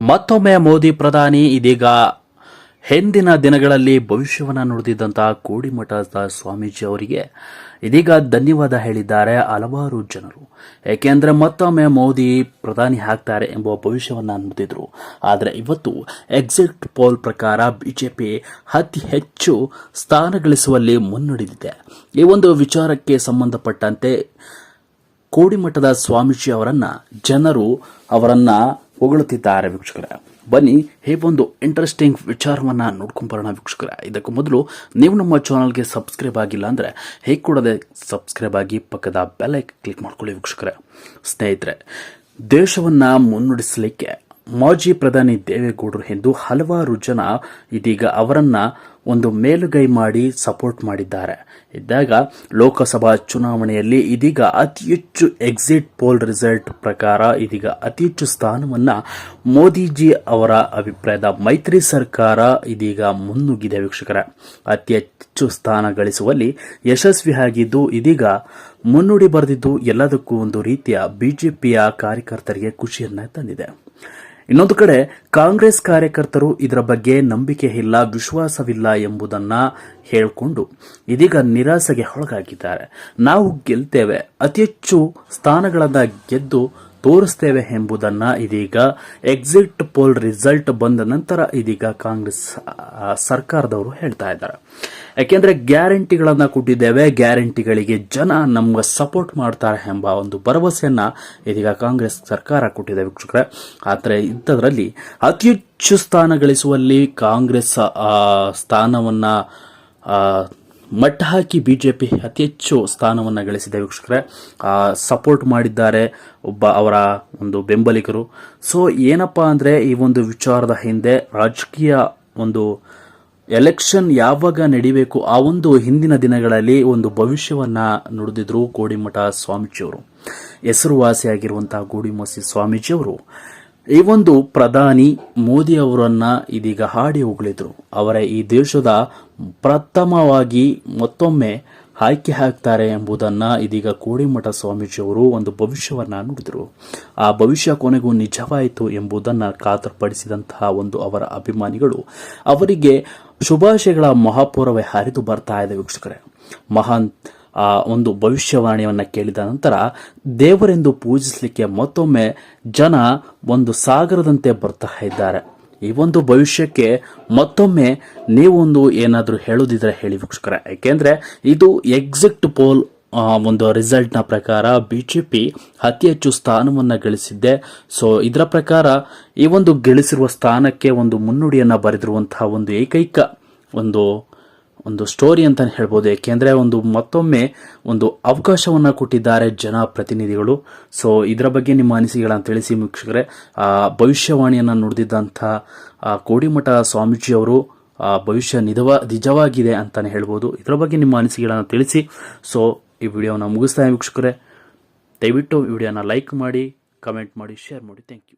ಮತ್ತೊಮ್ಮೆ ಮೋದಿ ಪ್ರಧಾನಿ ಇದೀಗ ಹಿಂದಿನ ದಿನಗಳಲ್ಲಿ ಭವಿಷ್ಯವನ್ನು ನುಡಿದಿದ್ದಂತಹ ಕೋಡಿಮಠದ ಸ್ವಾಮೀಜಿ ಅವರಿಗೆ ಇದೀಗ ಧನ್ಯವಾದ ಹೇಳಿದ್ದಾರೆ ಹಲವಾರು ಜನರು. ಏಕೆಂದರೆ ಮತ್ತೊಮ್ಮೆ ಮೋದಿ ಪ್ರಧಾನಿ ಆಗ್ತಾರೆ ಎಂಬ ಭವಿಷ್ಯವನ್ನು ನುಡಿದಿದ್ರು. ಆದರೆ ಇವತ್ತು ಎಕ್ಸಿಟ್ ಪೋಲ್ ಪ್ರಕಾರ ಬಿಜೆಪಿ ಅತಿ ಹೆಚ್ಚು ಸ್ಥಾನ ಗಳಿಸುವಲ್ಲಿ ಮುನ್ನಡೆದಿದೆ. ಈ ಒಂದು ವಿಚಾರಕ್ಕೆ ಸಂಬಂಧಪಟ್ಟಂತೆ ಕೋಡಿಮಠದ ಸ್ವಾಮೀಜಿ ಜನರು ಅವರನ್ನ ಹೊಗಳುತ್ತಿದ್ದಾರೆ ವೀಕ್ಷಕರೇ. ಬನ್ನಿ ಈ ಒಂದು ಇಂಟ್ರೆಸ್ಟಿಂಗ್ ವಿಚಾರವನ್ನು ನೋಡ್ಕೊಂಡು ಬರೋಣ ವೀಕ್ಷಕರೇ. ಇದಕ್ಕೂ ಮೊದಲು ನೀವು ನಮ್ಮ ಚಾನಲ್ಗೆ ಸಬ್ಸ್ಕ್ರೈಬ್ ಆಗಿಲ್ಲ ಅಂದರೆ ಹೇಗೆ ಕೂಡದೆ ಸಬ್ಸ್ಕ್ರೈಬ್ ಆಗಿ ಪಕ್ಕದ ಬೆಲ್ ಐಕಾನ್ ಕ್ಲಿಕ್ ಮಾಡ್ಕೊಳ್ಳಿ ವೀಕ್ಷಕರೇ. ಸ್ನೇಹಿತರೆ, ದೇಶವನ್ನು ಮುನ್ನಡೆಸಲಿಕ್ಕೆ ಮಾಜಿ ಪ್ರಧಾನಿ ದೇವೇಗೌಡರು ಎಂದು ಹಲವಾರು ಜನ ಇದೀಗ ಅವರನ್ನ ಒಂದು ಮೇಲುಗೈ ಮಾಡಿ ಸಪೋರ್ಟ್ ಮಾಡಿದ್ದಾರೆ. ಇದ್ದಾಗ ಲೋಕಸಭಾ ಚುನಾವಣೆಯಲ್ಲಿ ಇದೀಗ ಅತಿ ಹೆಚ್ಚು ಎಕ್ಸಿಟ್ ಪೋಲ್ ರಿಸಲ್ಟ್ ಪ್ರಕಾರ ಇದೀಗ ಅತಿ ಹೆಚ್ಚು ಸ್ಥಾನವನ್ನ ಮೋದಿಜಿ ಅವರ ಅಭಿಪ್ರಾಯದ ಮೈತ್ರಿ ಸರ್ಕಾರ ಇದೀಗ ಮುನ್ನುಗ್ಗಿದೆ ವೀಕ್ಷಕರ. ಅತಿ ಹೆಚ್ಚು ಸ್ಥಾನ ಗಳಿಸುವಲ್ಲಿ ಯಶಸ್ವಿಯಾಗಿದ್ದು ಇದೀಗ ಮುನ್ನುಡಿ ಬರೆದಿದ್ದು ಎಲ್ಲದಕ್ಕೂ ಒಂದು ರೀತಿಯ ಬಿಜೆಪಿಯ ಕಾರ್ಯಕರ್ತರಿಗೆ ಖುಷಿಯನ್ನ ತಂದಿದೆ. ಇನ್ನೊಂದು ಕಡೆ ಕಾಂಗ್ರೆಸ್ ಕಾರ್ಯಕರ್ತರು ಇದರ ಬಗ್ಗೆ ನಂಬಿಕೆ ಇಲ್ಲ, ವಿಶ್ವಾಸವಿಲ್ಲ ಎಂಬುದನ್ನ ಹೇಳಿಕೊಂಡು ಇದೀಗ ನಿರಾಸೆಗೆ ಒಳಗಾಗಿದ್ದಾರೆ. ನಾವು ಗೆಲ್ತೇವೆ, ಅತಿ ಹೆಚ್ಚು ಸ್ಥಾನಗಳನ್ನ ಗೆದ್ದು ತೋರಿಸ್ತೇವೆ ಎಂಬುದನ್ನ ಇದೀಗ ಎಕ್ಸಿಟ್ ಪೋಲ್ ರಿಸಲ್ಟ್ ಬಂದ ನಂತರ ಇದೀಗ ಕಾಂಗ್ರೆಸ್ ಸರ್ಕಾರದವರು ಹೇಳ್ತಾ ಇದ್ದಾರೆ. ಯಾಕೆಂದ್ರೆ ಗ್ಯಾರಂಟಿಗಳನ್ನ ಕೊಟ್ಟಿದ್ದೇವೆ, ಗ್ಯಾರಂಟಿಗಳಿಗೆ ಜನ ನಮ್ಗೆ ಸಪೋರ್ಟ್ ಮಾಡ್ತಾರೆ ಎಂಬ ಒಂದು ಭರವಸೆಯನ್ನ ಇದೀಗ ಕಾಂಗ್ರೆಸ್ ಸರ್ಕಾರ ಕೊಟ್ಟಿದೆ ವೀಕ್ಷಕರೇ. ಆದರೆ ಇಂಥದ್ರಲ್ಲಿ ಅತಿ ಹೆಚ್ಚು ಸ್ಥಾನ ಗಳಿಸುವಲ್ಲಿ ಕಾಂಗ್ರೆಸ್ ಸ್ಥಾನವನ್ನ ಮಟ್ಟ ಹಾಕಿ ಬಿಜೆಪಿ ಅತಿ ಹೆಚ್ಚು ಸ್ಥಾನವನ್ನು ಗಳಿಸಿದೆ ವೀಕ್ಷಕರೇ. ಸಪೋರ್ಟ್ ಮಾಡಿದ್ದಾರೆ ಒಬ್ಬ ಅವರ ಒಂದು ಬೆಂಬಲಿಗರು. ಸೊ ಏನಪ್ಪಾ ಅಂದ್ರೆ ಈ ಒಂದು ವಿಚಾರದ ಹಿಂದೆ ರಾಜಕೀಯ ಒಂದು ಎಲೆಕ್ಷನ್ ಯಾವಾಗ ನಡಿಬೇಕು ಆ ಒಂದು ಹಿಂದಿನ ದಿನಗಳಲ್ಲಿ ಒಂದು ಭವಿಷ್ಯವನ್ನ ನುಡಿದಿದ್ರು ಕೋಡಿಮಠ ಸ್ವಾಮೀಜಿಯವರು. ಹೆಸರುವಾಸಿಯಾಗಿರುವಂತಹ ಕೋಡಿಮಠ ಸ್ವಾಮೀಜಿಯವರು ಈ ಒಂದು ಪ್ರಧಾನಿ ಮೋದಿ ಅವರನ್ನ ಇದೀಗ ಹಾಡಿ ಹೊಗಳಿದ್ರು. ಅವರ ಈ ದೇಶದ ಪ್ರಥಮವಾಗಿ ಮತ್ತೊಮ್ಮೆ ಆಯ್ಕೆ ಆಗ್ತಾರೆ ಎಂಬುದನ್ನ ಇದೀಗ ಕೋಡಿಮಠ ಸ್ವಾಮೀಜಿಯವರು ಒಂದು ಭವಿಷ್ಯವನ್ನ ನುಡಿದರು. ಆ ಭವಿಷ್ಯ ಕೊನೆಗೂ ನಿಜವಾಯಿತು ಎಂಬುದನ್ನ ಖಾತರಿಪಡಿಸಿದಂತಹ ಒಂದು ಅವರ ಅಭಿಮಾನಿಗಳು ಅವರಿಗೆ ಶುಭಾಶಯಗಳ ಮಹಾಪೂರ್ವೇ ಹರಿದು ಬರ್ತಾ ಇದೆ ವೀಕ್ಷಕರೇ. ಮಹಾನ್ ಒಂದು ಭವಿಷ್ಯವಾಣಿಯನ್ನ ಕೇಳಿದ ನಂತರ ದೇವರೆಂದು ಪೂಜಿಸಲಿಕ್ಕೆ ಮತ್ತೊಮ್ಮೆ ಜನ ಒಂದು ಸಾಗರದಂತೆ ಬರ್ತಾ ಇದ್ದಾರೆ. ಈ ಒಂದು ಭವಿಷ್ಯಕ್ಕೆ ಮತ್ತೊಮ್ಮೆ ನೀವೊಂದು ಏನಾದರೂ ಹೇಳುದಿದ್ರೆ ಹೇಳಿ ವೀಕ್ಷಕರೇ. ಯಾಕೆಂದ್ರೆ ಇದು ಎಕ್ಸಿಟ್ ಪೋಲ್ ಒಂದು ರಿಸಲ್ಟ್ ನ ಪ್ರಕಾರ ಬಿಜೆಪಿ ಅತಿ ಹೆಚ್ಚು ಸ್ಥಾನವನ್ನ ಗಳಿಸಿದ್ದೆ. ಸೊ ಇದರ ಪ್ರಕಾರ ಈ ಒಂದು ಗಳಿಸಿರುವ ಸ್ಥಾನಕ್ಕೆ ಒಂದು ಮುನ್ನುಡಿಯನ್ನ ಬರೆದಿರುವಂತಹ ಒಂದು ಏಕೈಕ ಒಂದು ಸ್ಟೋರಿ ಅಂತ ಹೇಳ್ಬೋದು. ಯಾಕೆಂದ್ರೆ ಒಂದು ಮತ್ತೊಮ್ಮೆ ಒಂದು ಅವಕಾಶವನ್ನ ಕೊಟ್ಟಿದ್ದಾರೆ ಜನಪ್ರತಿನಿಧಿಗಳು. ಸೊ ಇದರ ಬಗ್ಗೆ ನಿಮ್ಮ ಅನಿಸಿಕೆಗಳನ್ನು ತಿಳಿಸಿ ವೀಕ್ಷಕರೇ. ಭವಿಷ್ಯವಾಣಿಯನ್ನ ನುಡಿದಿದ್ದಂತಹ ಕೋಡಿಮಠ ಸ್ವಾಮೀಜಿ ಅವರು ಭವಿಷ್ಯ ನಿಜವಾಗಿದೆ ಅಂತಾನೆ ಹೇಳ್ಬೋದು. ಇದರ ಬಗ್ಗೆ ನಿಮ್ಮ ಅನಿಸಿಕೆಗಳನ್ನು ತಿಳಿಸಿ. ಸೊ ಈ ವಿಡಿಯೋನ ಮುಗಿಸ್ತಾ ವೀಕ್ಷಕರೇ. ದಯವಿಟ್ಟು ವಿಡಿಯೋನ ಲೈಕ್ ಮಾಡಿ, ಕಮೆಂಟ್ ಮಾಡಿ, ಶೇರ್ ಮಾಡಿ. Thank you.